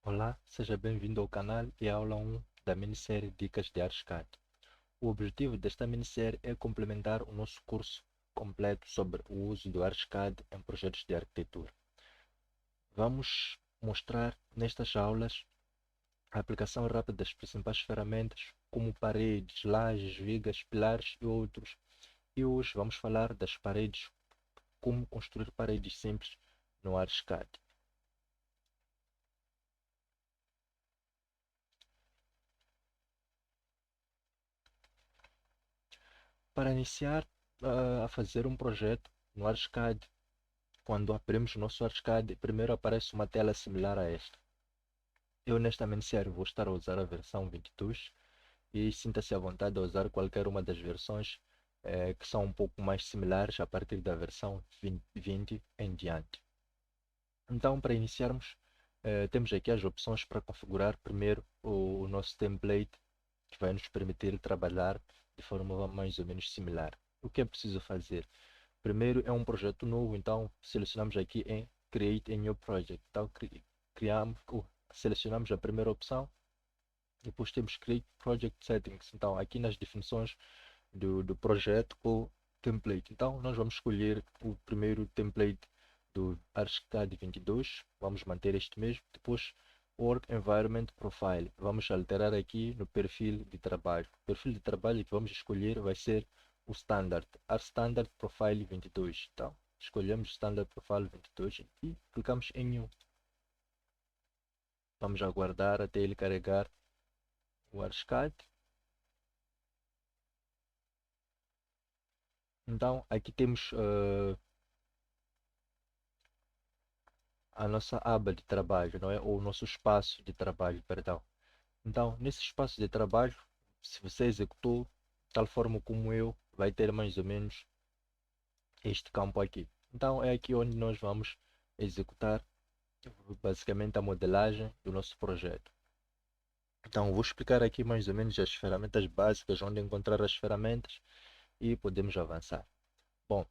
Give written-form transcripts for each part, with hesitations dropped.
Olá, seja bem-vindo ao canal e à aula 1 da minissérie Dicas de ArchiCAD. O objetivo desta minissérie é complementar o nosso curso completo sobre o uso do ArchiCAD em projetos de arquitetura. Vamos mostrar nestas aulas a aplicação rápida das principais ferramentas, como paredes, lajes, vigas, pilares e outros. E hoje vamos falar das paredes, como construir paredes simples no ArchiCAD. Para iniciar a fazer um projeto no ArchiCAD, quando abrimos o nosso ArchiCAD, primeiro aparece uma tela similar a esta. Eu nesta minissérie vou estar a usar a versão 22 e sinta-se à vontade a usar qualquer uma das versões que são um pouco mais similares a partir da versão 20 em diante. Então, para iniciarmos, temos aqui as opções para configurar primeiro o nosso template, que vai nos permitir trabalhar de forma mais ou menos similar. O que é preciso fazer? Primeiro é um projeto novo, então selecionamos aqui em Create a New Project. Então selecionamos a primeira opção, depois temos Create Project Settings. Então aqui nas definições do projeto ou template. Então nós vamos escolher o primeiro template do ArchiCAD 22, vamos manter este mesmo. Depois Work Environment Profile, vamos alterar aqui no perfil de trabalho. O perfil de trabalho que vamos escolher vai ser o Standard, Standard Profile 22. Então escolhemos Standard Profile 22 e clicamos em New. Vamos aguardar até ele carregar o ArchiCAD. Então aqui temos a nossa aba de trabalho, não é? Ou o nosso espaço de trabalho, perdão. Então, nesse espaço de trabalho, se você executou tal forma como eu, vai ter mais ou menos este campo aqui. Então, é aqui onde nós vamos executar basicamente a modelagem do nosso projeto. Então, vou explicar aqui mais ou menos as ferramentas básicas, onde encontrar as ferramentas e podemos avançar. Bom,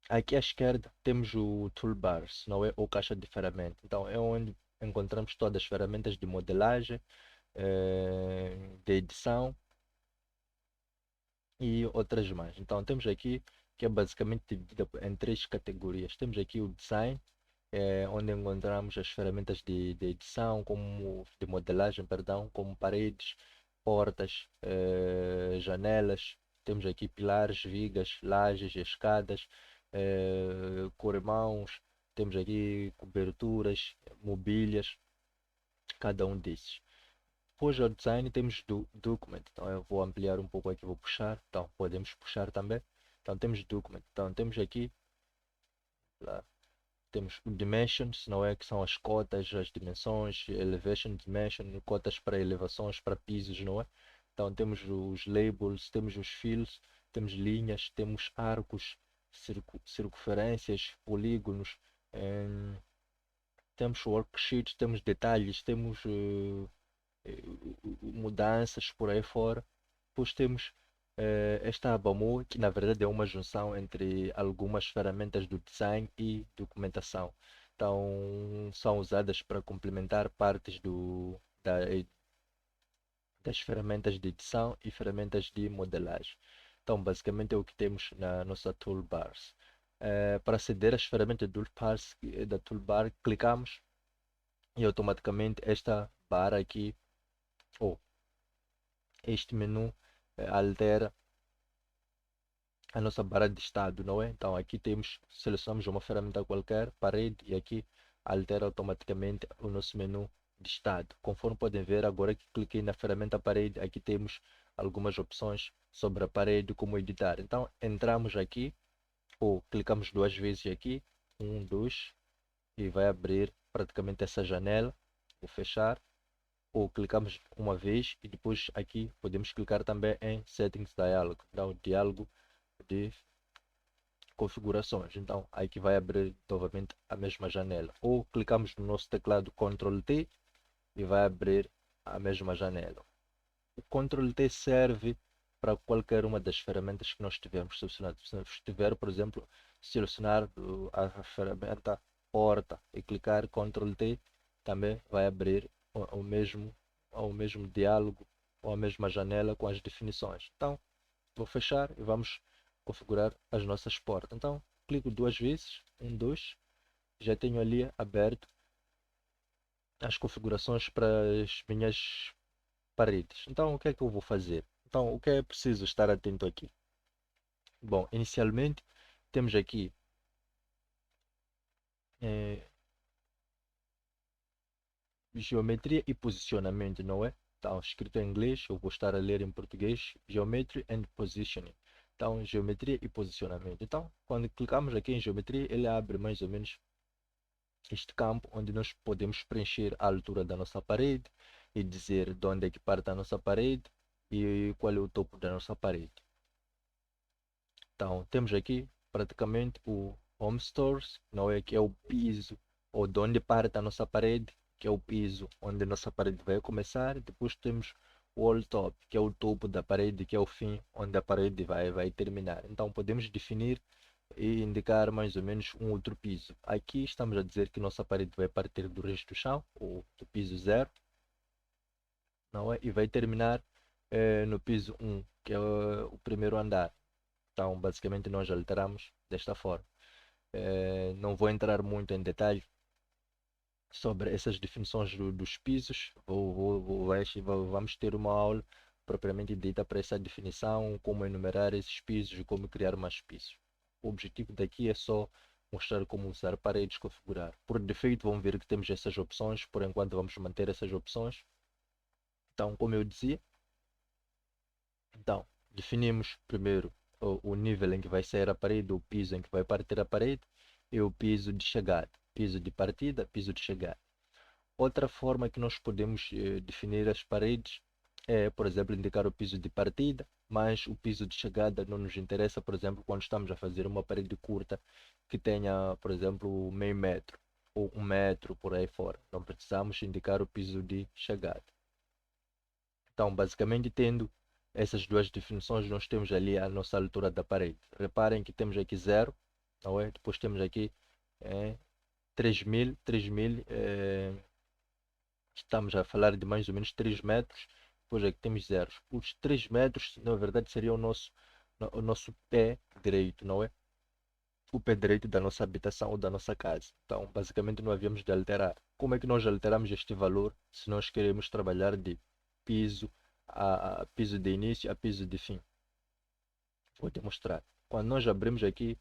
aqui à esquerda temos o Toolbars, não é? Ou caixa de ferramentas. Então, é onde encontramos todas as ferramentas de modelagem, de edição e outras mais. Então temos aqui que é basicamente dividida em três categorias. Temos aqui o design, onde encontramos as ferramentas de edição, como de modelagem, perdão, como paredes, portas, janelas. Temos aqui pilares, vigas, lajes, escadas, corrimãos. Temos aqui coberturas, mobílias, cada um desses. Depois ao design temos do document. Então eu vou ampliar um pouco aqui, vou puxar. Então podemos puxar também. Então temos document. Então temos aqui, lá, temos o dimensions, não é? Que são as cotas, as dimensões, elevation dimension, cotas para elevações, para pisos, não é? Então temos os labels, temos os fields, temos linhas, temos arcos, circunferências, polígonos, em, temos worksheets, temos detalhes, temos mudanças por aí fora. Depois temos esta Abamu, que na verdade é uma junção entre algumas ferramentas do design e documentação. Então, são usadas para complementar partes das ferramentas de edição e ferramentas de modelagem. Então, basicamente é o que temos na nossa toolbars. Para aceder às ferramentas da toolbar, clicamos e automaticamente esta barra aqui, ou este menu, altera a nossa barra de estado, não é? Então aqui temos, selecionamos uma ferramenta qualquer, parede, e aqui altera automaticamente o nosso menu de estado. Conforme podem ver, agora que cliquei na ferramenta parede, aqui temos algumas opções sobre a parede, como editar. Então entramos aqui, ou clicamos duas vezes aqui, um, dois, e vai abrir praticamente essa janela. Vou fechar, ou clicamos uma vez e depois aqui podemos clicar também em Settings Dialog, então diálogo de configurações. Então aqui vai abrir novamente a mesma janela. Ou clicamos no nosso teclado Ctrl T e vai abrir a mesma janela. O Ctrl T serve para qualquer uma das ferramentas que nós tivermos selecionado. Se estiver, por exemplo, selecionar a ferramenta porta e clicar Ctrl T, também vai abrir o mesmo diálogo ou a mesma janela com as definições. Então, vou fechar e vamos configurar as nossas portas. Então, clico duas vezes, dois, já tenho ali aberto as configurações para as minhas paredes. Então, o que é que eu vou fazer? Então, o que é preciso estar atento aqui? Bom, inicialmente temos aqui eh, geometria e posicionamento, não é? Então, escrito em inglês, eu vou estar a ler em português, Geometry and Positioning. Então, geometria e posicionamento. Então, quando clicamos aqui em geometria, ele abre mais ou menos este campo onde nós podemos preencher a altura da nossa parede e dizer de onde é que parte a nossa parede e qual é o topo da nossa parede. Então, temos aqui praticamente o Home Stores, não é, que é o piso ou de onde parte a nossa parede, que é o piso onde a nossa parede vai começar. Depois temos o Wall Top, que é o topo da parede, que é o fim onde a parede vai terminar. Então, podemos definir e indicar mais ou menos um outro piso. Aqui estamos a dizer que nossa parede vai partir do resto do chão, ou do piso 0, não é? E vai terminar no piso 1, que é o primeiro andar. Então, basicamente, nós alteramos desta forma. Não vou entrar muito em detalhe sobre essas definições dos pisos. Vamos ter uma aula propriamente dita para essa definição, como enumerar esses pisos e como criar mais pisos. O objetivo daqui é só mostrar como usar paredes, configurar. Por defeito, vão ver que temos essas opções. Por enquanto, vamos manter essas opções. Então, como eu dizia, então, definimos primeiro o nível em que vai sair a parede, o piso em que vai partir a parede e o piso de chegada. Piso de partida, piso de chegada. Outra forma que nós podemos definir as paredes é, por exemplo, indicar o piso de partida, mas o piso de chegada não nos interessa, por exemplo, quando estamos a fazer uma parede curta que tenha, por exemplo, meio metro ou 1 metro por aí fora. Não precisamos indicar o piso de chegada. Então, basicamente, tendo essas duas definições, nós temos ali a nossa altura da parede. Reparem que temos aqui 0, não é? Depois temos aqui 3.000, estamos a falar de mais ou menos 3 metros, depois aqui temos zeros. Os 3 metros, na verdade, seria o nosso pé direito, não é? O pé direito da nossa habitação ou da nossa casa. Então, basicamente, não havíamos de alterar. Como é que nós alteramos este valor se nós queremos trabalhar de piso a piso de início a piso de fim? Vou demonstrar. Quando nós abrimos aqui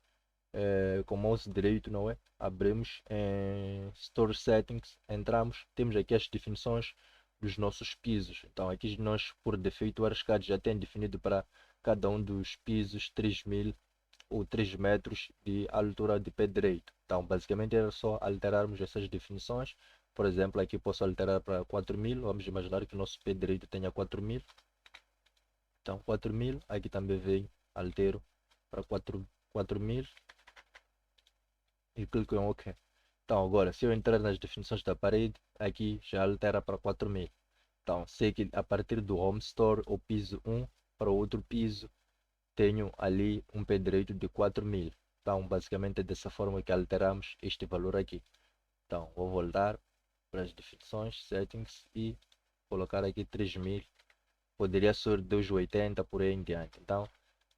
com o mouse direito, não é? Abrimos em Store Settings, entramos, temos aqui as definições dos nossos pisos. Então aqui nós, por defeito, o Archicad já tem definido para cada um dos pisos 3.000 ou 3 metros de altura de pé direito. Então basicamente era só alterarmos essas definições. Por exemplo, aqui posso alterar para 4.000, vamos imaginar que o nosso pé direito tenha 4.000. Então 4.000, aqui também vem, altero para 4.000 e clico em OK. Então agora, se eu entrar nas definições da parede, aqui já altera para 4.000. Então sei que a partir do Home Store, o piso 1 para o outro piso, tenho ali um pé direito de 4.000. Então basicamente é dessa forma que alteramos este valor aqui. Então vou voltar para as definições, settings e colocar aqui 3.000. Poderia ser 280 por aí em diante. Então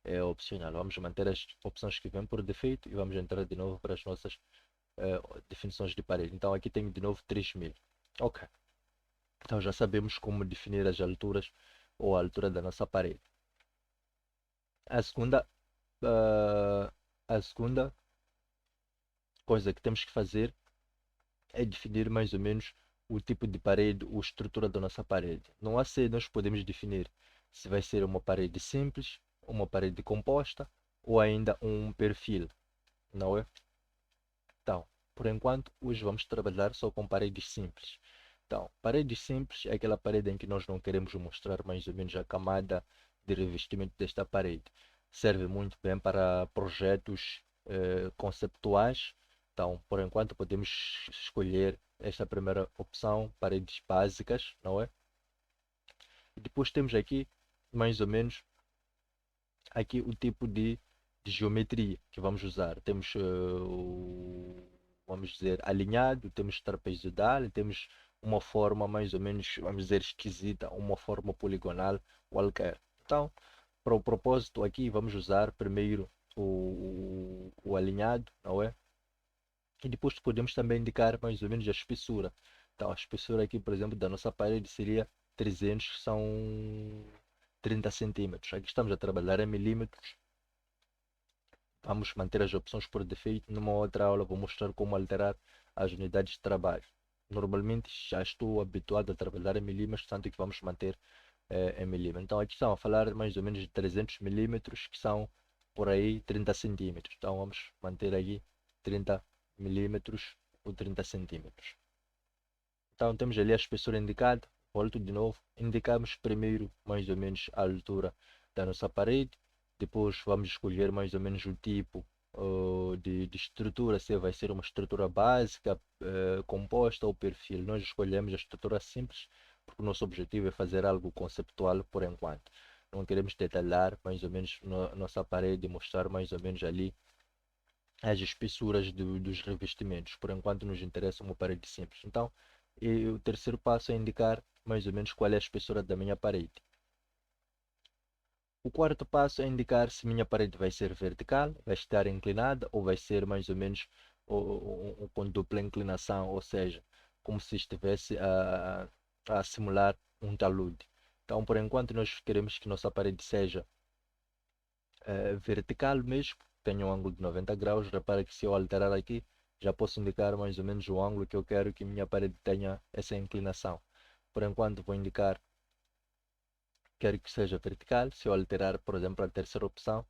é opcional. Vamos manter as opções que vêm por defeito e vamos entrar de novo para as nossas definições de parede. Então aqui tenho de novo 3.000. Ok. Então já sabemos como definir as alturas ou a altura da nossa parede. A segunda, uh, a segunda coisa que temos que fazer é definir mais ou menos o tipo de parede ou estrutura da nossa parede. No AC nós podemos definir se vai ser uma parede simples, uma parede composta ou ainda um perfil, não é? Então, por enquanto, hoje vamos trabalhar só com paredes simples. Então, paredes simples é aquela parede em que nós não queremos mostrar mais ou menos a camada de revestimento desta parede. Serve muito bem para projetos conceptuais. Então, por enquanto, podemos escolher esta primeira opção, paredes básicas, não é? E depois temos aqui, mais ou menos, aqui o tipo de geometria que vamos usar. Temos vamos dizer, alinhado, temos trapezoidal e temos uma forma mais ou menos, vamos dizer, esquisita, uma forma poligonal qualquer. Então, para o propósito aqui, vamos usar primeiro o alinhado, não é? E depois podemos também indicar mais ou menos a espessura. Então, a espessura aqui, por exemplo, da nossa parede seria 300, são 30 centímetros. Aqui estamos a trabalhar em milímetros. Vamos manter as opções por defeito. Numa outra aula vou mostrar como alterar as unidades de trabalho. Normalmente já estou habituado a trabalhar em milímetros, tanto que vamos manter em milímetros. Então aqui estão a falar mais ou menos de 300 milímetros, que são por aí 30 centímetros. Então vamos manter aqui 30 milímetros ou 30 centímetros. Então temos ali a espessura indicada. Volto de novo. Indicamos primeiro mais ou menos a altura da nossa parede. Depois vamos escolher mais ou menos o tipo de estrutura, se vai ser uma estrutura básica, composta ou perfil. Nós escolhemos a estrutura simples, porque o nosso objetivo é fazer algo conceptual por enquanto. Não queremos detalhar mais ou menos nossa parede, mostrar mais ou menos ali as espessuras dos revestimentos. Por enquanto nos interessa uma parede simples. Então, e o terceiro passo é indicar mais ou menos qual é a espessura da minha parede. O quarto passo é indicar se minha parede vai ser vertical, vai estar inclinada ou vai ser mais ou menos com dupla inclinação, ou seja, como se estivesse a simular um talude. Então, por enquanto, nós queremos que nossa parede seja vertical mesmo, tenha um ângulo de 90 graus. Repara que se eu alterar aqui, já posso indicar mais ou menos o ângulo que eu quero que minha parede tenha essa inclinação. Por enquanto, vou indicar quero que seja vertical. Se eu alterar, por exemplo, a terceira opção,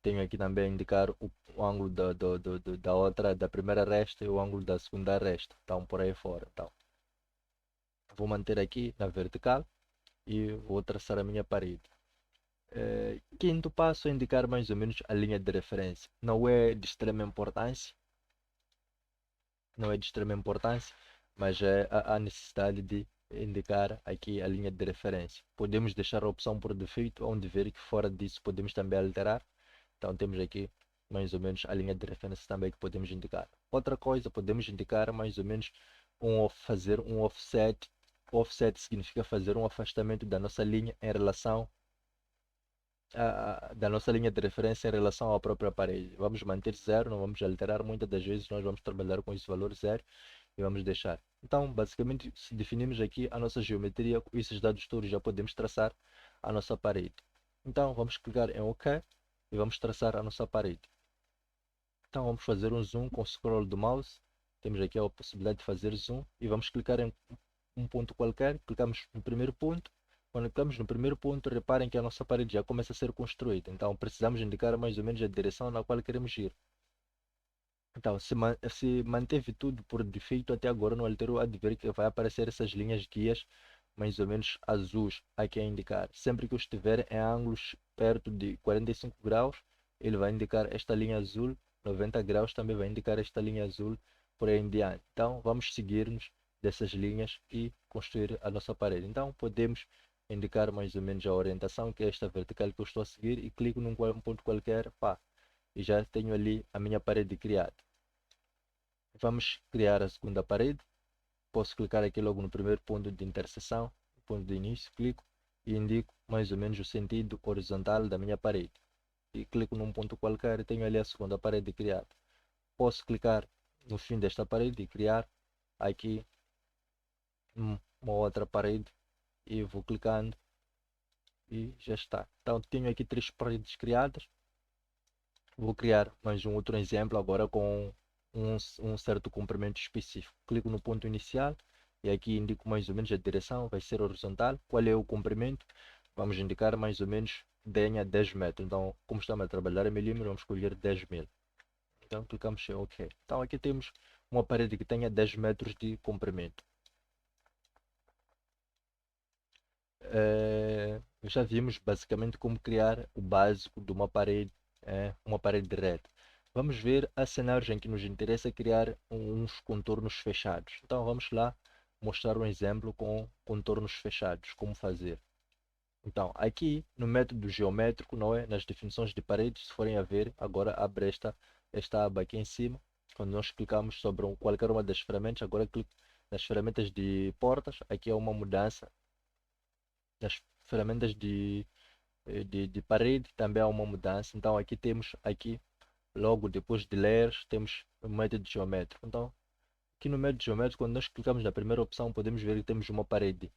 tenho aqui também a indicar o ângulo da outra, da primeira resta e o ângulo da segunda resta. Então, por aí fora. Então, vou manter aqui na vertical e vou traçar a minha parede. Quinto passo é indicar mais ou menos a linha de referência. Não é de extrema importância, não é de extrema importância, mas é a necessidade de indicar aqui a linha de referência. Podemos deixar a opção por defeito, onde ver que fora disso podemos também alterar. Então temos aqui mais ou menos a linha de referência também que podemos indicar. Outra coisa, podemos indicar mais ou menos fazer um offset. Offset significa fazer um afastamento da nossa linha em relação da nossa linha de referência em relação à própria parede. Vamos manter zero, não vamos alterar. Muitas das vezes nós vamos trabalhar com esse valor zero e vamos deixar. Então, basicamente, se definimos aqui a nossa geometria, com esses dados todos já podemos traçar a nossa parede. Então, vamos clicar em OK e vamos traçar a nossa parede. Então, vamos fazer um zoom com o scroll do mouse. Temos aqui a possibilidade de fazer zoom e vamos clicar em um ponto qualquer. Clicamos no primeiro ponto. Quando clicamos no primeiro ponto, reparem que a nossa parede já começa a ser construída. Então, precisamos indicar mais ou menos a direção na qual queremos ir. Então, se manteve tudo por defeito até agora, não alterou, há de ver que vai aparecer essas linhas guias mais ou menos azuis aqui a indicar. Sempre que eu estiver em ângulos perto de 45 graus, ele vai indicar esta linha azul. 90 graus também vai indicar esta linha azul, por aí em diante. Então, vamos seguir-nos dessas linhas e construir a nossa parede. Então, podemos indicar mais ou menos a orientação, que é esta vertical que eu estou a seguir, e clico num ponto qualquer, pá, e já tenho ali a minha parede criada. Vamos criar a segunda parede. Posso clicar aqui logo no primeiro ponto de interseção, ponto de início, clico e indico mais ou menos o sentido horizontal da minha parede. E clico num ponto qualquer e tenho ali a segunda parede criada. Posso clicar no fim desta parede e criar aqui uma outra parede e vou clicando e já está. Então tenho aqui 3 paredes criadas. Vou criar mais um outro exemplo agora com um certo comprimento específico. Clico no ponto inicial e aqui indico mais ou menos a direção, vai ser horizontal. Qual é o comprimento? Vamos indicar mais ou menos tenha 10 metros. Então, como estamos a trabalhar em milímetros, vamos escolher 10 mil. Então, clicamos em OK. Então, aqui temos uma parede que tenha 10 metros de comprimento. Já vimos basicamente como criar o básico de uma parede reta. Vamos ver a cenários em que nos interessa criar uns contornos fechados. Então vamos lá mostrar um exemplo com contornos fechados, como fazer. Então aqui no método geométrico, não é? Nas definições de paredes, se forem a ver, agora abre esta aba aqui em cima. quando nós clicamos sobre qualquer uma das ferramentas, agora clico nas ferramentas de portas, aqui é uma mudança. Nas ferramentas de parede também há uma mudança. Então aqui temos aqui, logo depois de layers, temos o método geométrico. Então aqui no método geométrico, quando nós clicamos na primeira opção, podemos ver que temos uma parede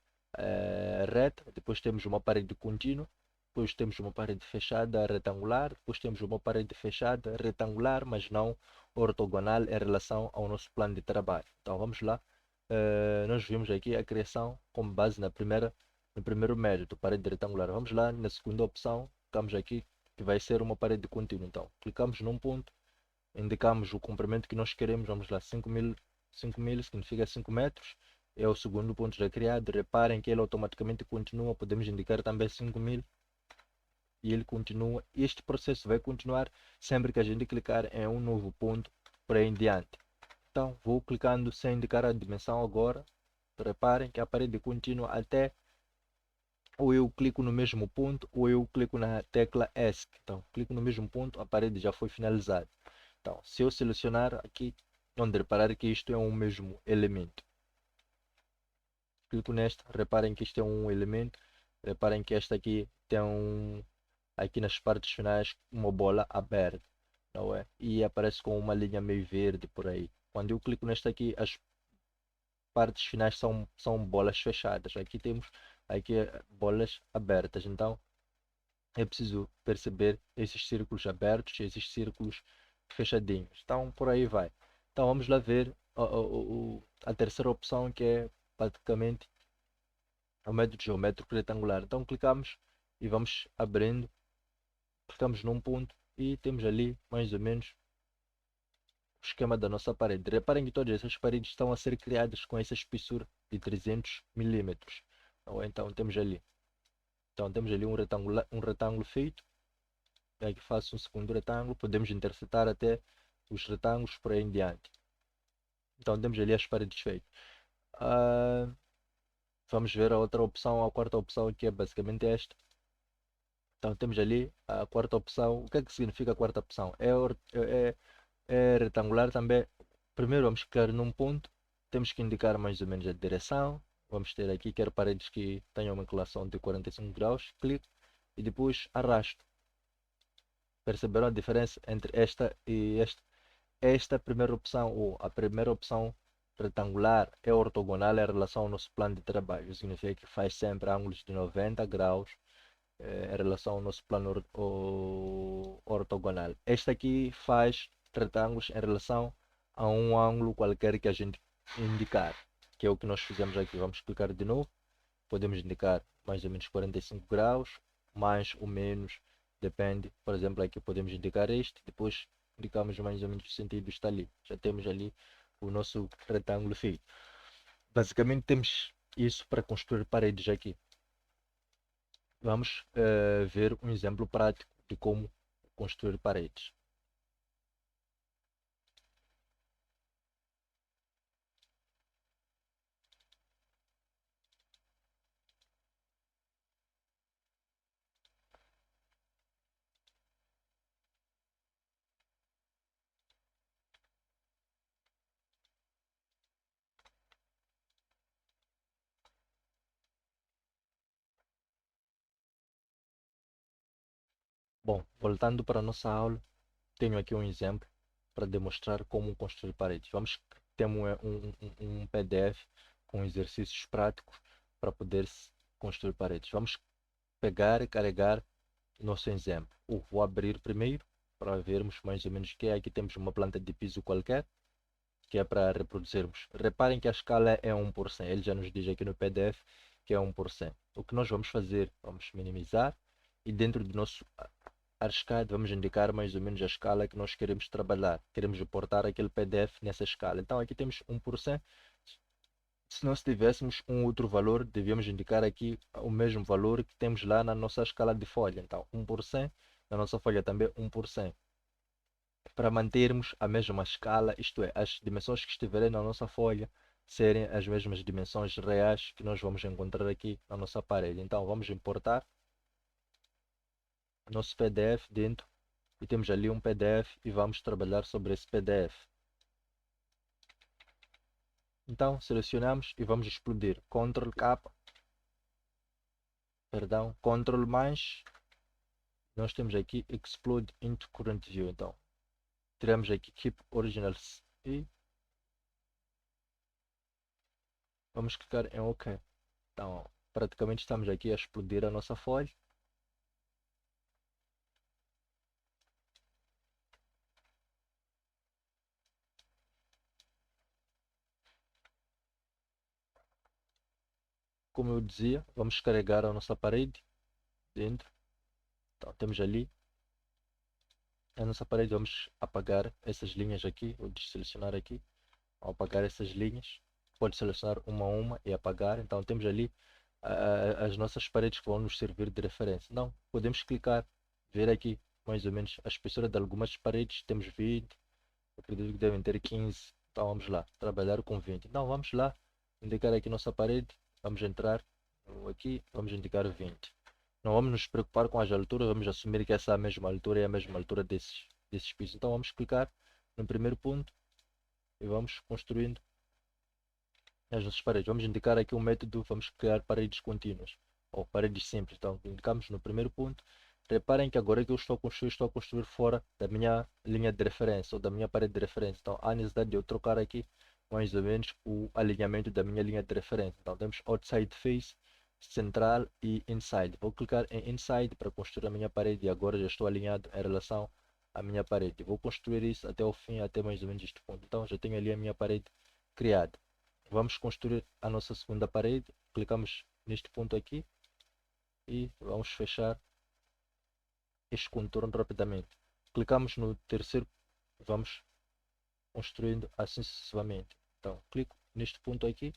reta, depois temos uma parede contínua, depois temos uma parede fechada retangular, depois temos uma parede fechada retangular, mas não ortogonal em relação ao nosso plano de trabalho. Então vamos lá. Nós vimos aqui a criação com base no primeiro método, parede retangular. Vamos lá na segunda opção, clicamos aqui que vai ser uma parede contínua. Então clicamos num ponto, indicamos o comprimento que nós queremos, vamos lá, 5.000 significa 5 metros, é o segundo ponto já criado. Reparem que ele automaticamente continua, podemos indicar também 5.000 e ele continua. Este processo vai continuar sempre que a gente clicar em um novo ponto por aí em diante. Então vou clicando sem indicar a dimensão agora. Reparem que a parede continua até ou eu clico no mesmo ponto ou eu clico na tecla ESC. Então clico no mesmo ponto, a parede já foi finalizada. Então se eu selecionar aqui, onde reparar que isto é um mesmo elemento, clico nesta, reparem que isto é um elemento, reparem que esta aqui tem aqui nas partes finais uma bola aberta, não é? E aparece com uma linha meio verde por aí. Quando eu clico nesta aqui, as partes finais são bolas fechadas. Aqui temos aqui bolas abertas. Então é preciso perceber esses círculos abertos e esses círculos fechadinhos. Então por aí vai. Então vamos lá ver a terceira opção, que é praticamente o método geométrico retangular. Então clicamos e vamos abrindo, clicamos num ponto e temos ali mais ou menos o esquema da nossa parede. Reparem que todas essas paredes estão a ser criadas com essa espessura de 300 milímetros. Então temos ali. Então temos ali um retângulo feito. Aqui faço um segundo retângulo. Podemos intersetar até os retângulos por aí em diante. Então temos ali as paredes feitas. Vamos ver a outra opção, a quarta opção, que é basicamente esta. Então temos ali a quarta opção. O que é que significa a quarta opção? É retangular também. Primeiro vamos clicar num ponto. Temos que indicar mais ou menos a direção. Vamos ter aqui, quero paredes que tenham uma inclinação de 45 graus. Clico e depois arrasto. Perceberam a diferença entre esta e esta? Esta primeira opção, ou a primeira opção retangular, é ortogonal em relação ao nosso plano de trabalho. Significa que faz sempre ângulos de 90 graus em relação ao nosso plano ortogonal. Este aqui faz retângulos em relação a um ângulo qualquer que a gente indicar, que é o que nós fizemos aqui. Vamos clicar de novo, podemos indicar mais ou menos 45 graus, mais ou menos, depende. Por exemplo, aqui podemos indicar este, depois indicamos mais ou menos o sentido está ali. Já temos ali o nosso retângulo feito. Basicamente temos isso para construir paredes aqui. Vamos ver um exemplo prático de como construir paredes. Bom, voltando para a nossa aula, tenho aqui um exemplo para demonstrar como construir paredes. Temos um PDF com exercícios práticos para poder construir paredes. Vamos pegar e carregar nosso exemplo. Vou abrir primeiro para vermos mais ou menos o que é. Aqui temos uma planta de piso qualquer, que é para reproduzirmos. Reparem que a escala é 1%. Ele já nos diz aqui no PDF que é 1%. O que nós vamos fazer? Vamos minimizar e dentro do nosso arriscado, vamos indicar mais ou menos a escala que nós queremos trabalhar. Queremos importar aquele PDF nessa escala. Então aqui temos 1%. Se nós tivéssemos um outro valor, devíamos indicar aqui o mesmo valor que temos lá na nossa escala de folha. Então 1%, na nossa folha também 1%. Para mantermos a mesma escala, isto é, as dimensões que estiverem na nossa folha serem as mesmas dimensões reais que nós vamos encontrar aqui na nossa parede. Então vamos importar nosso PDF dentro e temos ali um PDF e vamos trabalhar sobre esse PDF. Então selecionamos e vamos explodir. Ctrl K, perdão, Ctrl mais, nós temos aqui Explode into Current View. Então tiramos aqui Keep Original e vamos clicar em OK. Então praticamente estamos aqui a explodir a nossa folha. Como eu dizia, vamos carregar a nossa parede dentro. Então temos ali a nossa parede, vamos apagar essas linhas aqui, vou desselecionar aqui, ao apagar essas linhas, pode selecionar uma a uma e apagar. Então temos ali as nossas paredes que vão nos servir de referência. Não, podemos clicar, ver aqui mais ou menos a espessura de algumas paredes, temos 20, acredito que devem ter 15, então vamos lá, trabalhar com 20. Então vamos lá, indicar aqui nossa parede, vamos entrar aqui, vamos indicar 20. Não vamos nos preocupar com as alturas, vamos assumir que essa é a mesma altura e a mesma altura desses pisos. Então vamos clicar no primeiro ponto e vamos construindo as nossas paredes. Vamos indicar aqui um método, vamos criar paredes contínuas ou paredes simples. Então indicamos no primeiro ponto. Reparem que agora que eu estou a construir fora da minha linha de referência ou da minha parede de referência. Então há necessidade de eu trocar aqui mais ou menos o alinhamento da minha linha de referência. Então temos outside face, central e inside. Vou clicar em inside para construir a minha parede e agora já estou alinhado em relação à minha parede. Vou construir isso até o fim, até mais ou menos este ponto. Então já tenho ali a minha parede criada. Vamos construir a nossa segunda parede. Clicamos neste ponto aqui e vamos fechar este contorno rapidamente. Clicamos no terceiro, vamos construindo assim sucessivamente. Então clico neste ponto aqui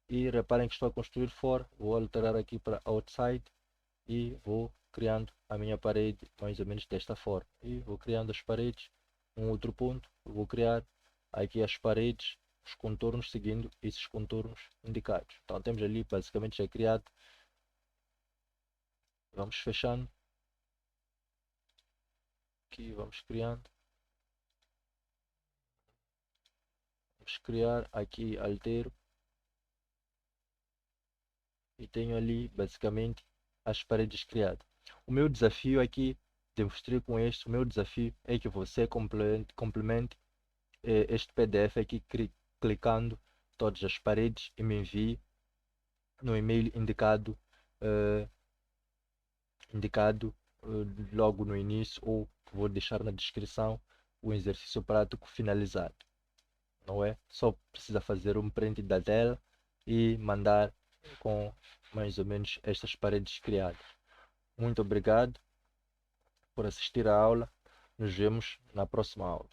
e reparem que estou a construir fora. Vou alterar aqui para outside e vou criando a minha parede mais ou menos desta forma. E vou criando as paredes. Um outro ponto, vou criar aqui as paredes, os contornos seguindo esses contornos indicados. Então temos ali basicamente já criado. Vamos fechando. Aqui vamos criando. Vamos criar aqui altero. E tenho ali basicamente as paredes criadas. O meu desafio aqui, demonstrei com este, o meu desafio é que você complemente este PDF aqui clicando todas as paredes e me envie no e-mail eh, indicado logo no início, ou vou deixar na descrição o exercício prático finalizado. Não é? Só precisa fazer um print da tela e mandar com mais ou menos estas paredes criadas. Muito obrigado por assistir à aula. Nos vemos na próxima aula.